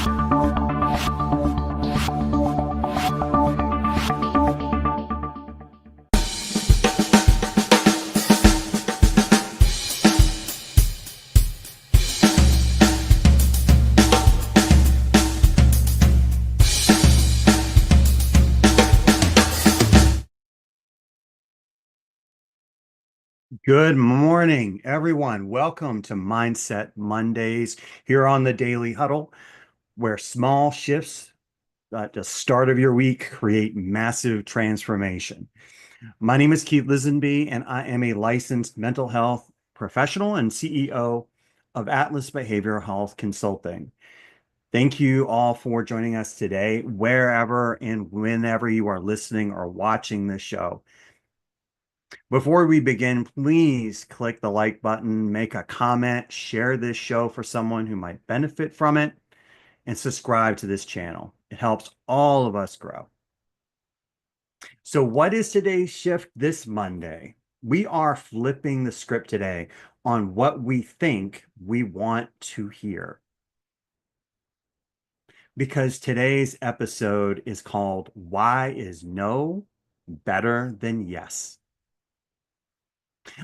Good morning, everyone. Welcome to Mindset Mondays here on the Daily Huddle, where small shifts at the start of your week create massive transformation. My name is Keith Lisenbee, and I am a licensed mental health professional and CEO of Atlas Behavioral Health Consulting. Thank you all for joining us today, wherever and whenever you are listening or watching this show. Before we begin, please click the like button, make a comment, share this show for someone who might benefit from it, and subscribe to this channel. It helps all of us grow. So what is today's shift this Monday? We are flipping the script today on what we think we want to hear. Because today's episode is called Why is No Better Than Yes?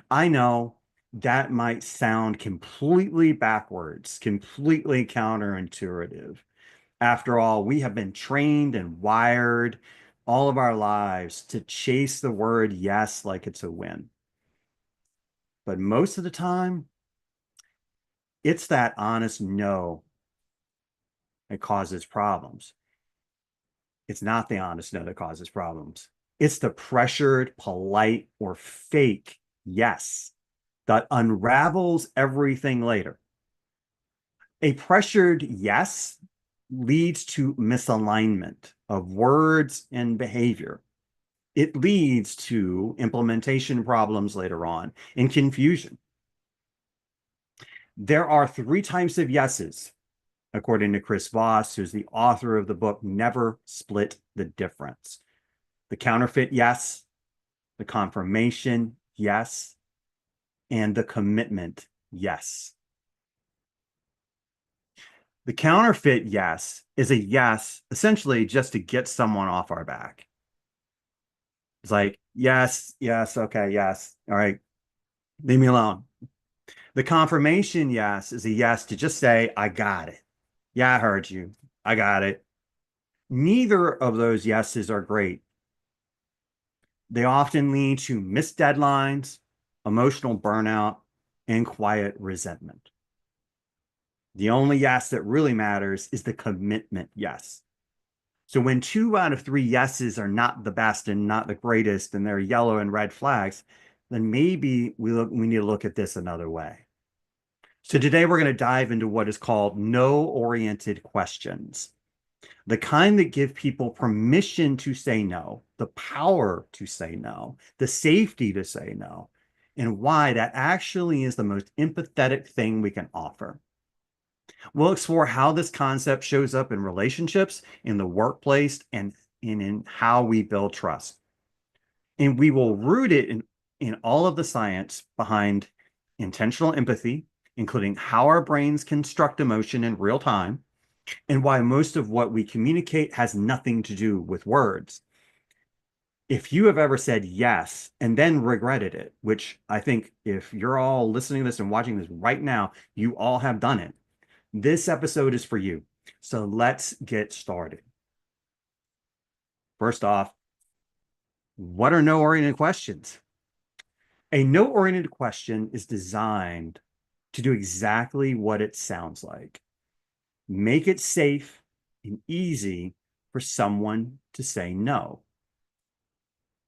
I know that might sound completely backwards, completely counterintuitive. After all, we have been trained and wired all of our lives to chase the word yes like it's a win. But most of the time, it's that honest no that causes problems. It's not the honest no that causes problems. It's the pressured, polite, or fake yes that unravels everything later. A pressured yes leads to misalignment of words and behavior. It leads to implementation problems later on and confusion. There are three types of yeses, according to Chris Voss, who's the author of the book Never Split the Difference. The counterfeit yes, the confirmation yes, and the commitment yes. The counterfeit yes is a yes essentially just to get someone off our back. It's like, yes, yes, okay, yes. All right, leave me alone. The confirmation yes is a yes to just say, I got it. Yeah, I heard you. I got it. Neither of those yeses are great. They often lead to missed deadlines, emotional burnout, and quiet resentment. The only yes that really matters is the commitment yes. So when 2 out of 3 yeses are not the best and not the greatest, and they're yellow and red flags, then maybe we need to look at this another way. So today we're going to dive into what is called no-oriented questions, the kind that give people permission to say no, the power to say no, the safety to say no, and why that actually is the most empathetic thing we can offer. We'll explore how this concept shows up in relationships, in the workplace, and in how we build trust. And we will root it in all of the science behind intentional empathy, including how our brains construct emotion in real time, and why most of what we communicate has nothing to do with words. If you have ever said yes and then regretted it, which I think if you're all listening to this and watching this right now, you all have done it, this episode is for you. So let's get started. First off, what are no-oriented questions? A no-oriented question is designed to do exactly what it sounds like. Make it safe and easy for someone to say no.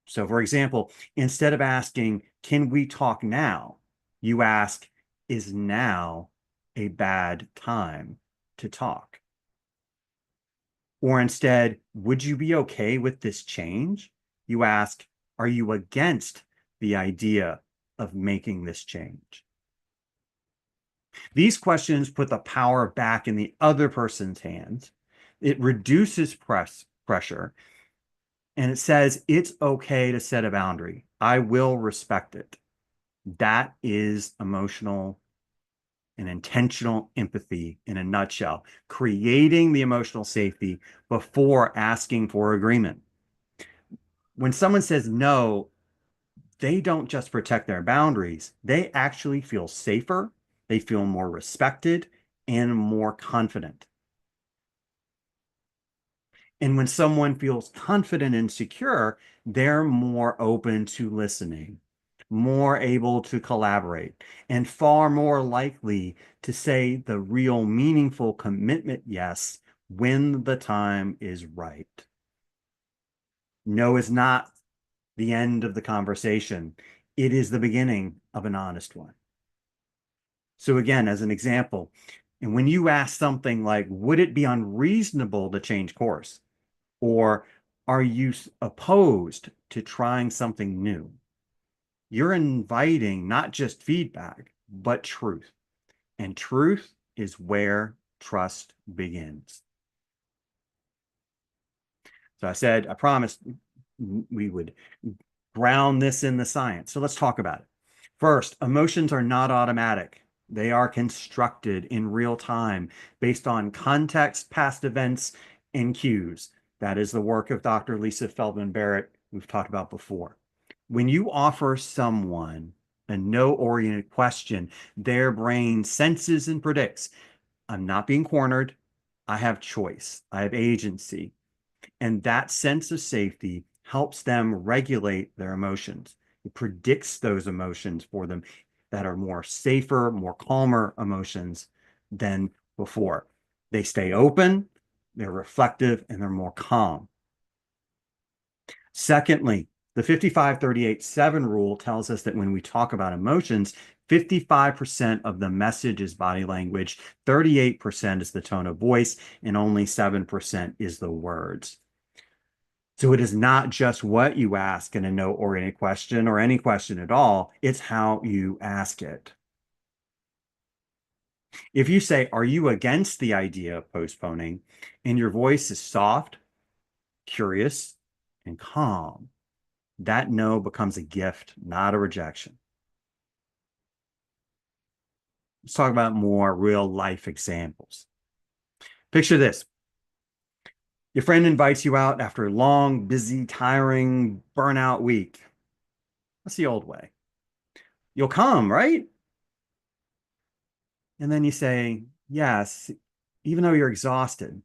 So for example, instead of asking, can we talk now? You ask, is now a bad time to talk? Or instead, would you be okay with this change? You ask, are you against the idea of making this change? These questions put the power back in the other person's hands. It reduces pressure, and it says it's okay to set a boundary. I will respect it. That is emotional and intentional empathy in a nutshell, creating the emotional safety before asking for agreement. When someone says no, they don't just protect their boundaries, they actually feel safer, they feel more respected, and more confident. And when someone feels confident and secure, they're more open to listening, more able to collaborate, and far more likely to say the real meaningful commitment yes when the time is right. No is not the end of the conversation. It is the beginning of an honest one. So again, as an example, and when you ask something like, would it be unreasonable to change course? Or are you opposed to trying something new? You're inviting not just feedback, but truth. And truth is where trust begins. So I promised we would ground this in the science. So let's talk about it. First, emotions are not automatic. They are constructed in real time based on context, past events, and cues. That is the work of Dr. Lisa Feldman Barrett, we've talked about before. When you offer someone a no-oriented question, their brain senses and predicts, I'm not being cornered. I have choice. I have agency. And that sense of safety helps them regulate their emotions. It predicts those emotions for them that are more safer, more calmer emotions than before. They stay open, they're reflective, and they're more calm. Secondly, the 55-38-7 rule tells us that when we talk about emotions, 55% of the message is body language, 38% is the tone of voice, and only 7% is the words. So it is not just what you ask in a no-oriented question or any question at all, it's how you ask it. If you say, are you against the idea of postponing? And your voice is soft, curious, and calm, that no becomes a gift, not a rejection. Let's talk about more real life examples. Picture this. Your friend invites you out after a long, busy, tiring, burnout week. That's the old way. You'll come, right? And then you say, yes, even though you're exhausted.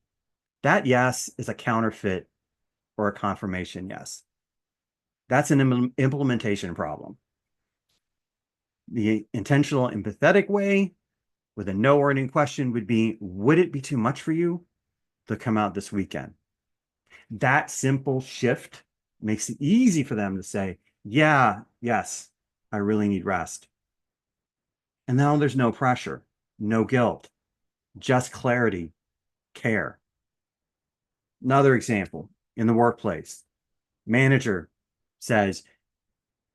That yes is a counterfeit or a confirmation yes. That's an implementation problem. The intentional empathetic way with a no wording question would be, would it be too much for you to come out this weekend? That simple shift makes it easy for them to say, yeah, yes, I really need rest. And now there's no pressure, no guilt, just clarity, care. Another example in the workplace, manager says,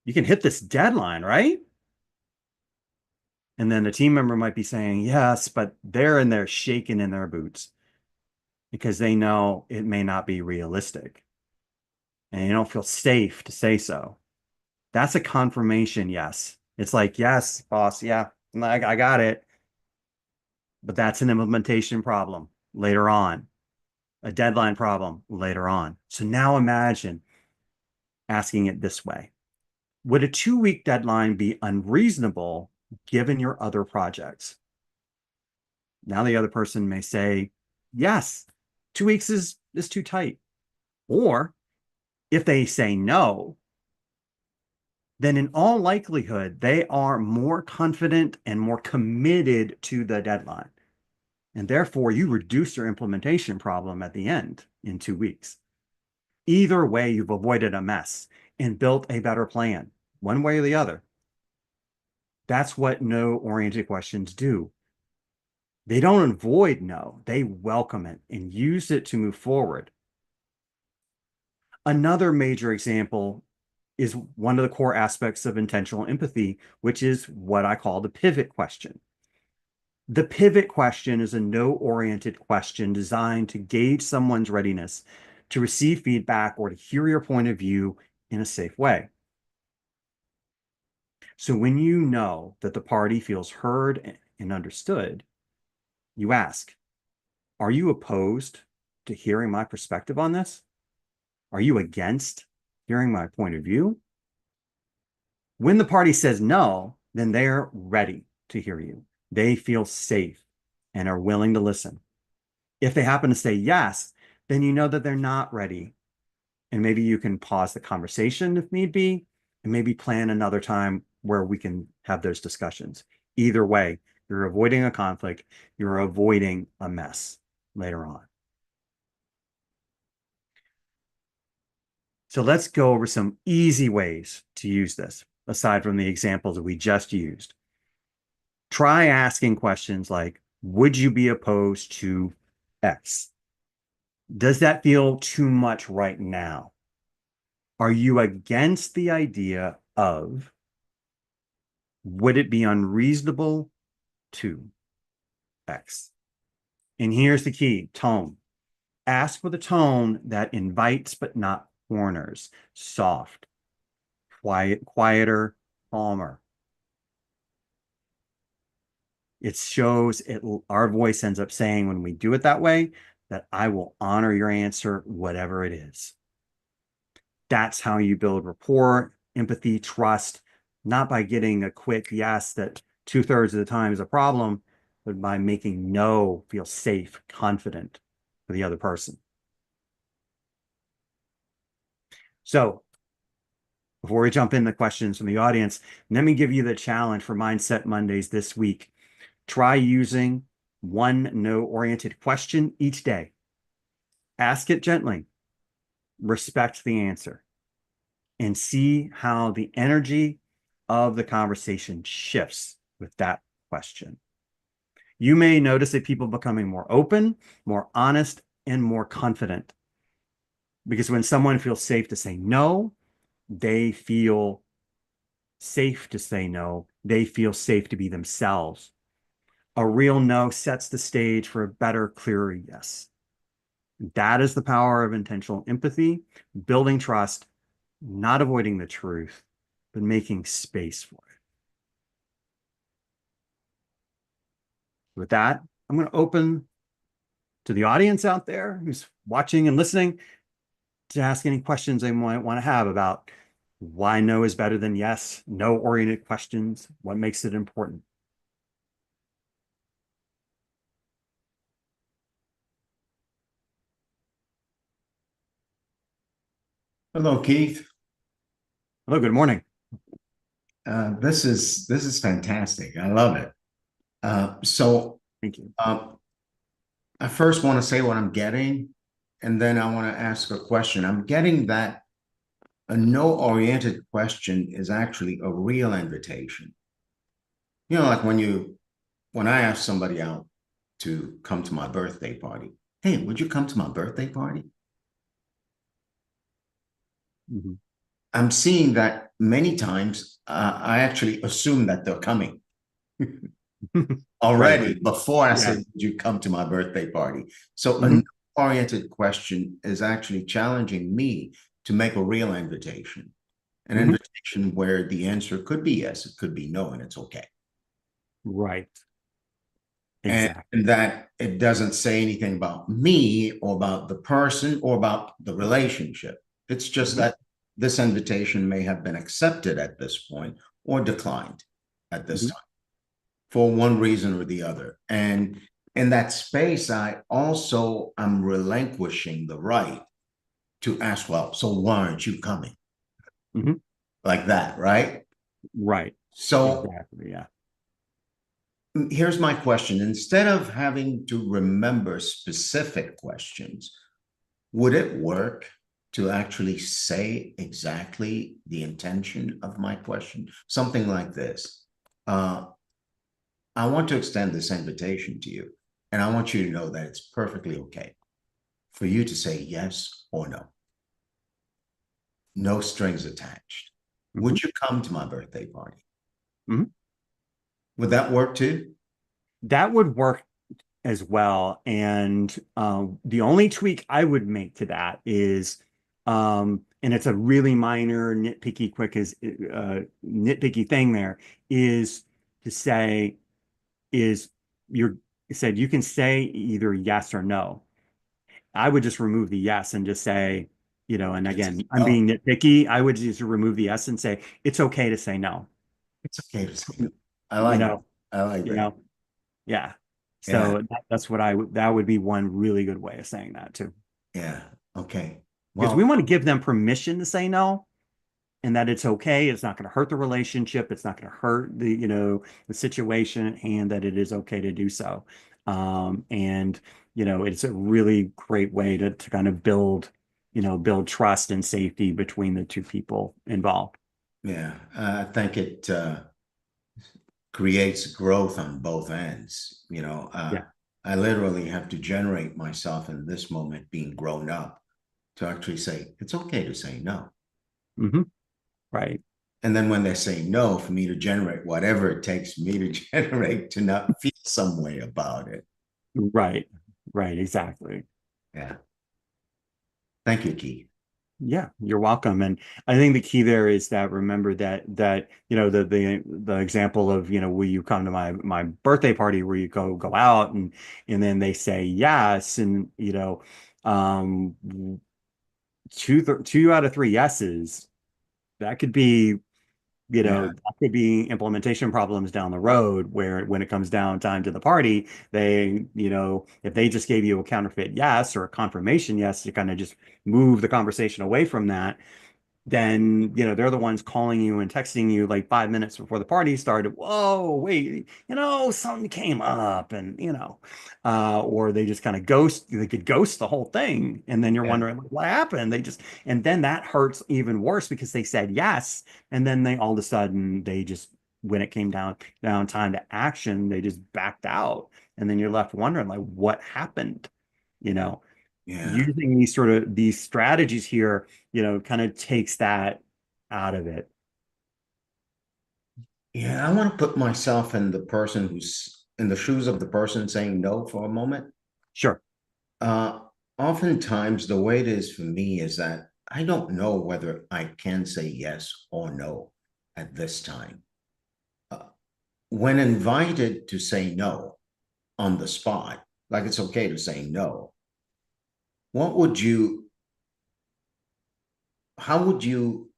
you can hit this deadline, right? And then the team member might be saying, yes, but they're in there shaking in their boots because they know it may not be realistic and you don't feel safe to say so. That's a confirmation yes. It's like, yes, boss, yeah, I got it. But that's an implementation problem later on, a deadline problem later on. So now imagine asking it this way. Would a 2-week deadline be unreasonable given your other projects? Now the other person may say, yes, 2 weeks is too tight. Or if they say no, then in all likelihood, they are more confident and more committed to the deadline. And therefore, you reduce your implementation problem at the end in 2 weeks. Either way, you've avoided a mess and built a better plan, one way or the other. That's what no-oriented questions do. They don't avoid no, they welcome it and use it to move forward. Another major example is one of the core aspects of intentional empathy, which is what I call the pivot question. The pivot question is a no-oriented question designed to gauge someone's readiness to receive feedback or to hear your point of view in a safe way. So when you know that the party feels heard and understood, you ask, are you opposed to hearing my perspective on this? Are you against hearing my point of view? When the party says no, then they're ready to hear you. They feel safe and are willing to listen. If they happen to say yes, then you know that they're not ready. And maybe you can pause the conversation if need be, and maybe plan another time where we can have those discussions. Either way, you're avoiding a conflict, you're avoiding a mess later on. So let's go over some easy ways to use this, aside from the examples that we just used. Try asking questions like, would you be opposed to X? Does that feel too much right now? Are you against the idea of, would it be unreasonable to X? And here's the key, tone. Ask with a tone that invites but not corners. Soft, quiet, quieter, calmer. It shows it, our voice ends up saying when we do it that way, that I will honor your answer, whatever it is. That's how you build rapport, empathy, trust, not by getting a quick yes that 2/3 of the time is a problem, but by making no feel safe, confident for the other person. So before we jump into questions from the audience, let me give you the challenge for Mindset Mondays this week. Try using one no-oriented question each day. Ask it gently, respect the answer, and see how the energy of the conversation shifts with that question. You may notice that people becoming more open, more honest, and more confident. Because when someone feels safe to say no, they feel safe to say no. They feel safe to be themselves. A real no sets the stage for a better, clearer yes. That is the power of intentional empathy, building trust, not avoiding the truth, but making space for it. With that, I'm going to open to the audience out there who's watching and listening to ask any questions they might want to have about why no is better than yes, no-oriented questions, what makes it important. Hello, Keith. Hello, good morning. This is fantastic. I love it. So Thank you. I first want to say what I'm getting, and then I want to ask a question. I'm getting that a no-oriented question is actually a real invitation. You know, like when I ask somebody out to come to my birthday party, hey, would you come to my birthday party? Mhm. I'm seeing that many times. I actually assume that they're coming Right. already before I say, Yes. would you come to my birthday party? So Mhm. a oriented question is actually challenging me to make a real invitation, an Mhm. invitation where the answer could be yes, it could be no, and it's okay. Right. And Exactly. that it doesn't say anything about me or about the person or about the relationship. It's just Mhm. that this invitation may have been accepted at this point or declined at this Mhm. time for one reason or the other. And in that space, I also am relinquishing the right to ask, well, so why aren't you coming? Mhm. Like that, right? Right. So Exactly. Yeah. here's my question. Instead of having to remember specific questions, would it work to actually say exactly the intention of my question? Something like this. I want to extend this invitation to you, and I want you to know that it's perfectly okay for you to say yes or no. No strings attached. Mhm. Would you come to my birthday party? Mhm. Would that work too? That would work as well. And the only tweak I would make to that is, and it's a really minor nitpicky thing there, is to say, is you're said you can say either yes or no. I would just remove the yes and just say, and It's again, I'm no. being nitpicky. I would just remove the yes and say, it's okay to say no. It's okay to say no. I You like that. know, I like you that. know, yeah. Yeah. So that's what that would be one really good way of saying that too. Yeah. Okay. Because we Well, want to give them permission to say no and that it's okay. It's not going to hurt the relationship. It's not going to hurt the situation and that it is okay to do so. And, it's a really great way to kind of build trust and safety between the two people involved. yeah. I think it creates growth on both ends. Yeah. I literally have to generate myself in this moment being grown up to actually say, it's okay to say no. Hmm. Right. And then when they say no, for me to generate whatever it takes me to generate to not feel some way about it. Right. Right. Exactly. Yeah. Thank you, Keith. Yeah, you're welcome. And I think the key there is that remember that the example of will you come to my birthday party where you go out and then they say yes and um two out of three yeses that could be Yeah. that could be implementation problems down the road where when it comes down time to the party, if they just gave you a counterfeit yes or a confirmation yes to kind of just move the conversation away from that, then they're the ones calling you and texting you like 5 minutes before the party started. Whoa, wait, something came up, and or they just kind of ghost. They could ghost the whole thing, and then you're Yeah. wondering what happened. And then that hurts even worse because they said yes, and then they all of a sudden they just when it came down time to action, they just backed out, and then you're left wondering like what happened, you know Yeah. using these strategies here, kind of takes that out of it. Yeah. I want to put myself in the person who's in the shoes of the person saying no for a moment. Sure. Uh, Oftentimes, the way it is for me is that I don't know whether I can say yes or no at this time. Uh, when invited to say no on the spot, like it's okay to say no, what would you, how would you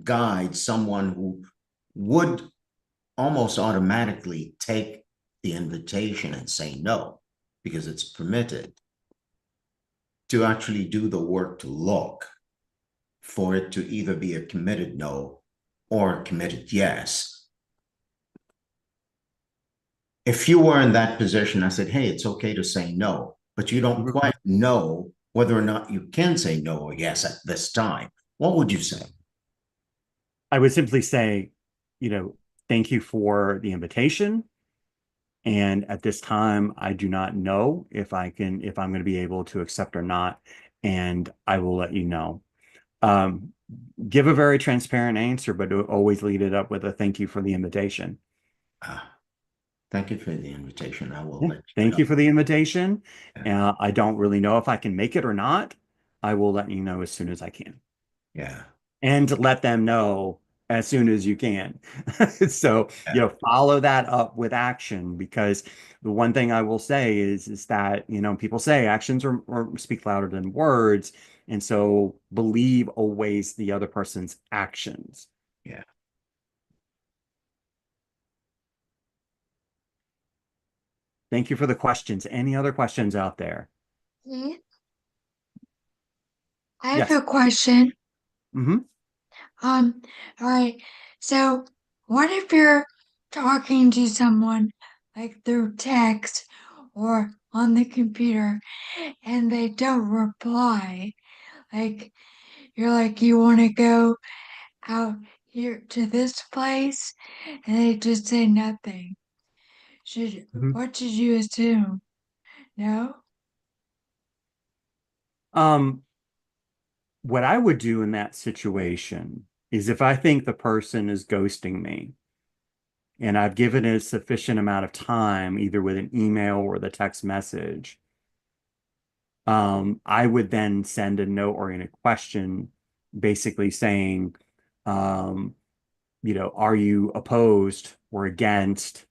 guide someone who would almost automatically take the invitation and say no because it's permitted to actually do the work to look for it to either be a committed no or a committed yes? If you were in that position, I said, hey, it's okay to say no, but you don't Mhm. quite know whether or not you can say no or yes at this time. What would you say? I would simply say, thank you for the invitation. And at this time, I do not know if I'm going to be able to accept or not. And I will let you know. Um, Give a very transparent answer, but always lead it up with a thank you for the invitation. Uh, Thank you for the invitation. I will Yeah. let you Thank know. you for the invitation. Yeah. I don't really know if I can make it or not. I will let you know as soon as I can. Yeah. And let them know as soon as you can. So, Yeah. follow that up with action because the one thing I will say is that, people say actions or speak louder than words. And so believe always the other person's actions. Yeah. Thank you for the questions. Any other questions out there? Yeah, I have Yes. a question. Hmm. Um, all right. So, what if you're talking to someone like through text or on the computer and they don't reply? Like, you're like, you want to go out here to this place, and they just say nothing. Hmm. What should you assume? No? Um, what I would do in that situation is if I think the person is ghosting me and I've given it a sufficient amount of time, either with an email or the text message, I would then send a note-oriented question basically saying, are you opposed or against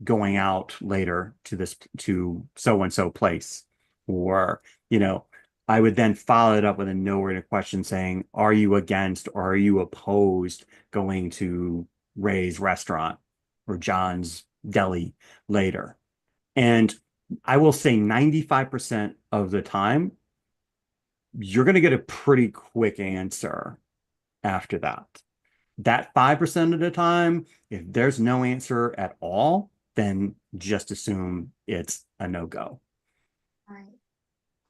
going out later to so and so place, or I would then follow it up with a no-brainer question saying, are you against or are you opposed going to Ray's restaurant or John's deli later? And I will say 95% of the time, you're going to get a pretty quick answer after that. That 5% of the time, if there's no answer at all, then just assume it's a no-go. All right.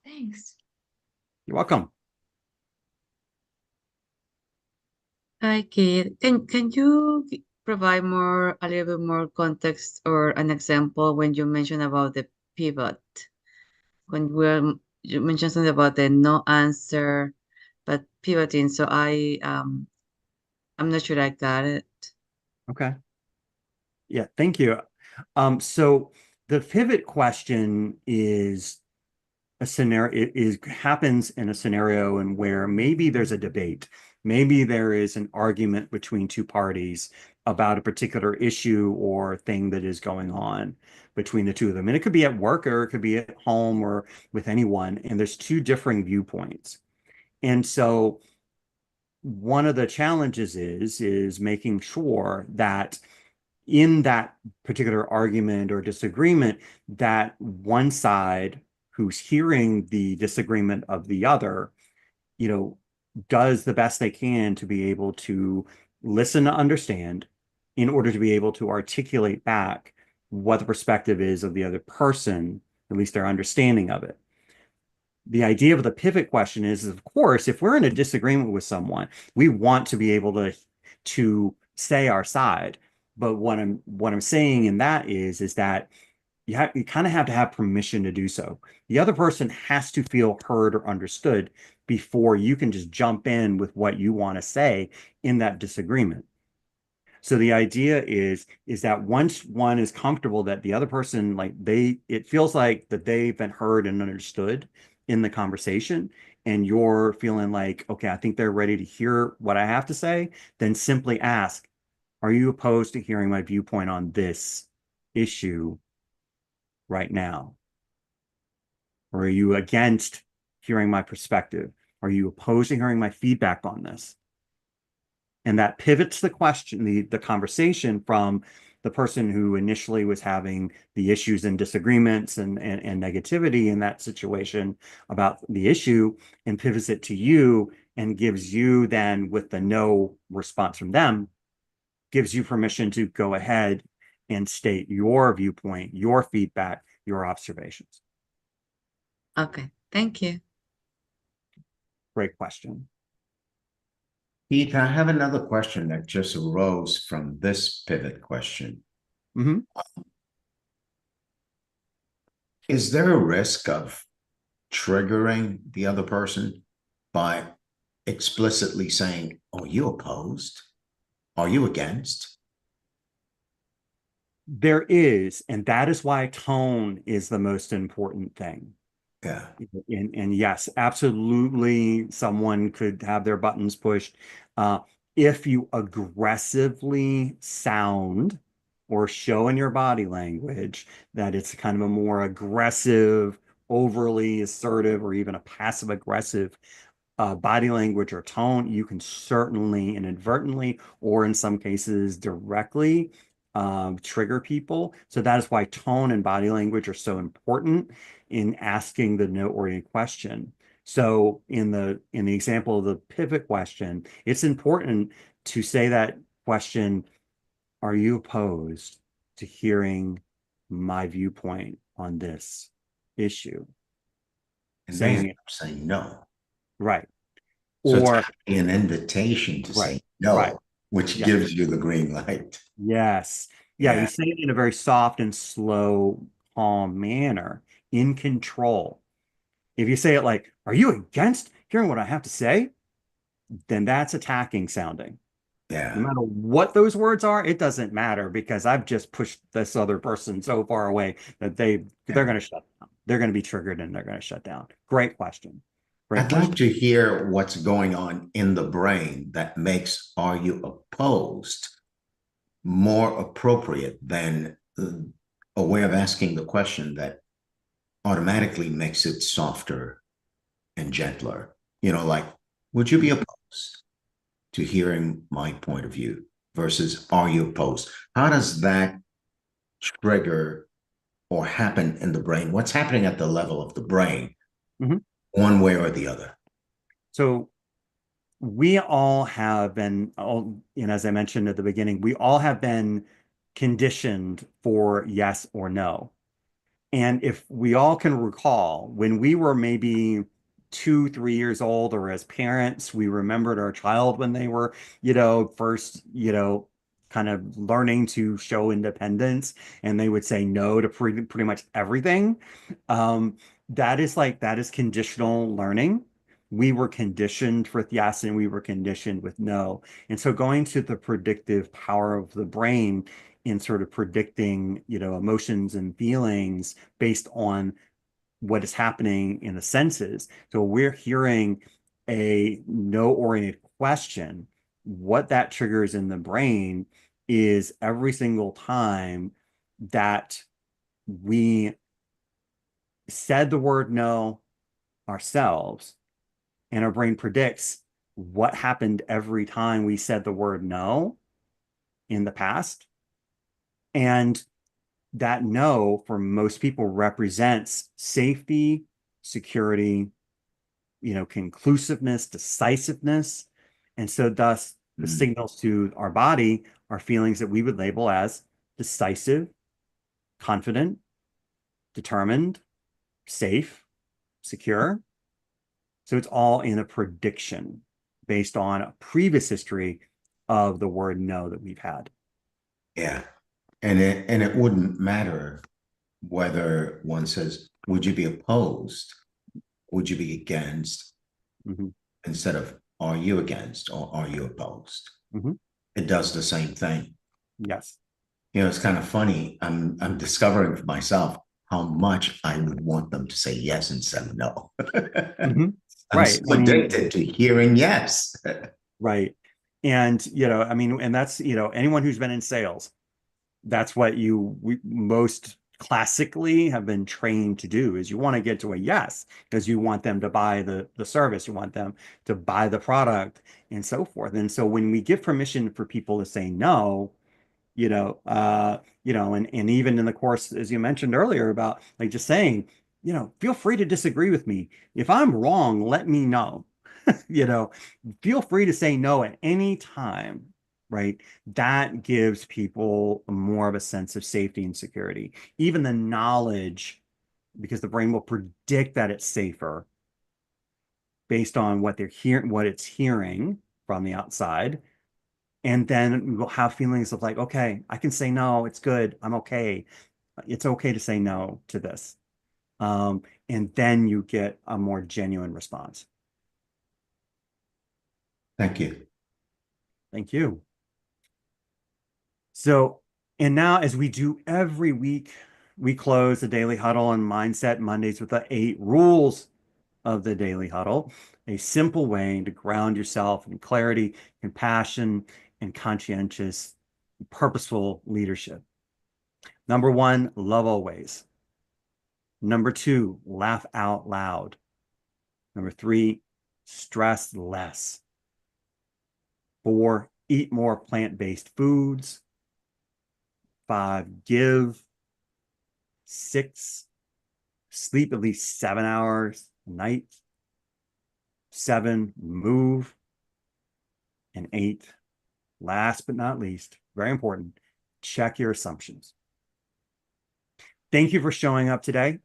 Thanks. You're welcome. Hi, Kate. Can you provide a little bit more context or an example when you mentioned about the pivot? When you mentioned something about the no answer, but pivoting. So I'm not sure I got it. Okay. Yeah, thank you. So the pivot question is a scenario, happens in a scenario in where maybe there's a debate, maybe there is an argument between two parties about a particular issue or thing that is going on between the two of them. And it could be at work or it could be at home or with anyone, and there's two differing viewpoints. And so one of the challenges is making sure that in that particular argument or disagreement, that one side who's hearing the disagreement of the other, does the best they can to be able to listen to understand in order to be able to articulate back what the perspective is of the other person, at least their understanding of it. The idea of the pivot question is, of course, if we're in a disagreement with someone, we want to be able to say our side. But what I'm saying in that is that you kind of have to have permission to do so. The other person has to feel heard or understood before you can just jump in with what you want to say in that disagreement. So the idea is that once one is comfortable that the other person, it feels like that they've been heard and understood in the conversation, and you're feeling like, okay, I think they're ready to hear what I have to say, then simply ask, are you opposed to hearing my viewpoint on this issue right now? Or are you against hearing my perspective? Are you opposed to hearing my feedback on this? And that pivots the question, the conversation from the person who initially was having the issues and disagreements and negativity in that situation about the issue, and pivots it to you and gives you then, with the no response from them, gives you permission to go ahead and state your viewpoint, your feedback, your observations. Okay, thank you. Great question. Keith, I have another question that just arose from this pivot question. Mm-hmm. Is there a risk of triggering the other person by explicitly saying, "Are you opposed? Are you against?" There is, and that is why tone is the most important thing. Yeah. And yes, absolutely, someone could have their buttons pushed. If you aggressively sound or show in your body language that it's kind of a more aggressive, overly assertive, or even a passive aggressive body language or tone, you can certainly inadvertently, or in some cases directly, trigger people. So that is why tone and body language are so important in asking the note-oriented question. So in the example of the pivot question, it's important to say that question, are you opposed to hearing my viewpoint on this issue? And Saying saying no. right. So Or it's an invitation to say no, right. which Yeah. gives you the green light. Yes. Yeah, you say it in a very soft and slow, calm manner, in control. If you say it like, are you against hearing what I have to say? Then that's attacking sounding. Yeah. No matter what those words are, it doesn't matter because I've just pushed this other person so far away that they're going to shut down. They're going to be triggered and they're going to shut down. Great question. Great I'd question. like to hear what's going on in the brain that makes "are you opposed" more appropriate than a way of asking the question that automatically makes it softer and gentler. Like, would you be opposed to hearing my point of view versus are you opposed? How does that trigger or happen in the brain? What's happening at the level of the brain, one way or the other? So we all have been, and as I mentioned at the beginning, we all have been conditioned for yes or no. And if we all can recall, when we were maybe 2, 3 years old, or as parents, we remembered our child when they were, first, kind of learning to show independence, and they would say no to pretty much everything. Um, that is conditional learning. We were conditioned with yes, and we were conditioned with no. And so going to the predictive power of the brain in sort of predicting, emotions and feelings based on what is happening in the senses. So we're hearing a no-oriented question. What that triggers in the brain is every single time that we said the word no ourselves, and our brain predicts what happened every time we said the word no in the past. And that no for most people represents safety, security, conclusiveness, decisiveness. And so thus the signals to our body are feelings that we would label as decisive, confident, determined, safe, secure. So it's all in a prediction based on a previous history of the word no that we've had. Yeah. And it wouldn't matter whether one says, would you be opposed? Would you be against? Instead of are you against or are you opposed? It does the same thing. Yes. It's kind of funny. I'm discovering for myself how much I would want them to say yes instead of no. I'm Right. so addicted to hearing yes. Right. And, and that's, anyone who's been in sales, that's what we most classically have been trained to do, is you want to get to a yes because you want them to buy the service, you want them to buy the product and so forth. And so when we give permission for people to say no, and even in the course, as you mentioned earlier, about like just saying, feel free to disagree with me. If I'm wrong, let me know. Feel free to say no at any time, right? That gives people more of a sense of safety and security. Even the knowledge, because the brain will predict that it's safer based on what it's hearing from the outside. And then we'll have feelings of like, okay, I can say no, it's good, I'm okay. It's okay to say no to this. And then you get a more genuine response. Thank you. Thank you. So, and now as we do every week, we close the Daily Huddle on Mindset Mondays with the 8 rules of the Daily Huddle, a simple way to ground yourself in clarity, compassion, and conscientious, purposeful leadership. Number 1, love always. Number 2, laugh out loud. Number 3, stress less. 4, eat more plant-based foods. 5, give. 6, sleep at least 7 hours a night. 7, move. And 8, last but not least, very important, check your assumptions. Thank you for showing up today.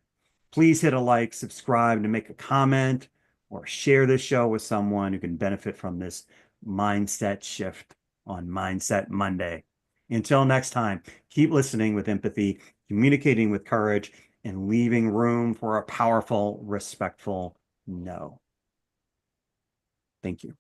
Please hit a like, subscribe, and make a comment, or share this show with someone who can benefit from this mindset shift on Mindset Monday. Until next time, keep listening with empathy, communicating with courage, and leaving room for a powerful, respectful no. Thank you.